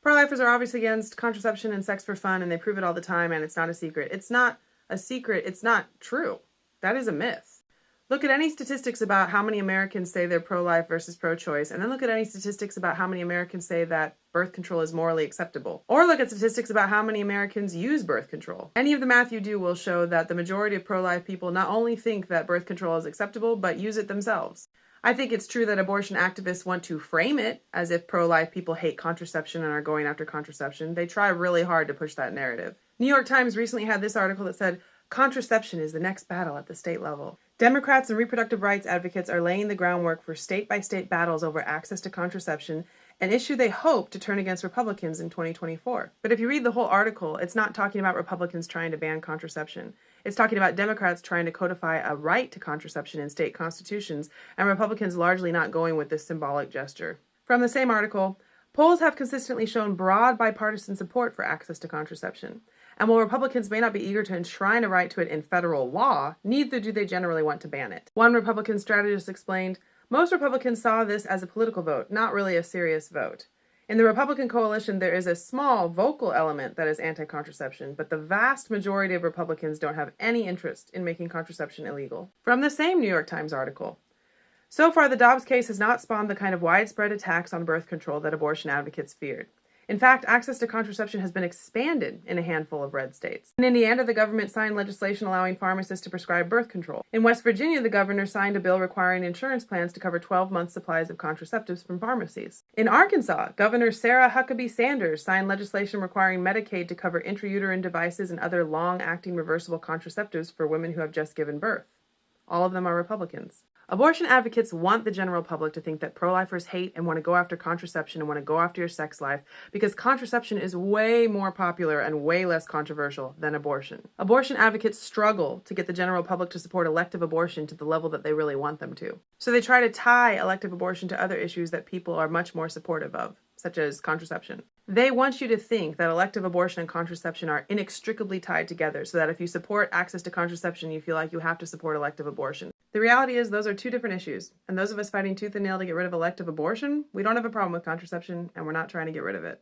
Pro-lifers are obviously against contraception and sex for fun, and they prove it all the time, and it's not a secret. It's not a secret. It's not true. That is a myth. Look at any statistics about how many Americans say they're pro-life versus pro-choice, and then look at any statistics about how many Americans say that birth control is morally acceptable. Or look at statistics about how many Americans use birth control. Any of the math you do will show that the majority of pro-life people not only think that birth control is acceptable, but use it themselves. I think it's true that abortion activists want to frame it as if pro-life people hate contraception and are going after contraception. They try really hard to push that narrative. New York Times recently had this article that said, contraception is the next battle at the state level. Democrats and reproductive rights advocates are laying the groundwork for state-by-state battles over access to contraception, an issue they hope to turn against Republicans in 2024. But if you read the whole article, it's not talking about Republicans trying to ban contraception. It's talking about Democrats trying to codify a right to contraception in state constitutions, and Republicans largely not going with this symbolic gesture. From the same article, polls have consistently shown broad bipartisan support for access to contraception. And while Republicans may not be eager to enshrine a right to it in federal law, neither do they generally want to ban it. One Republican strategist explained, most Republicans saw this as a political vote, not really a serious vote. In the Republican coalition, there is a small vocal element that is anti-contraception, but the vast majority of Republicans don't have any interest in making contraception illegal. From the same New York Times article, so far the Dobbs case has not spawned the kind of widespread attacks on birth control that abortion advocates feared. In fact, access to contraception has been expanded in a handful of red states. In Indiana, the government signed legislation allowing pharmacists to prescribe birth control. In West Virginia, the governor signed a bill requiring insurance plans to cover 12 months' supplies of contraceptives from pharmacies. In Arkansas, Governor Sarah Huckabee Sanders signed legislation requiring Medicaid to cover intrauterine devices and other long-acting reversible contraceptives for women who have just given birth. All of them are Republicans. Abortion advocates want the general public to think that pro-lifers hate and want to go after contraception and want to go after your sex life because contraception is way more popular and way less controversial than abortion. Abortion advocates struggle to get the general public to support elective abortion to the level that they really want them to. So they try to tie elective abortion to other issues that people are much more supportive of, such as contraception. They want you to think that elective abortion and contraception are inextricably tied together so that if you support access to contraception, you feel like you have to support elective abortion. The reality is those are two different issues, and those of us fighting tooth and nail to get rid of elective abortion, we don't have a problem with contraception, and we're not trying to get rid of it.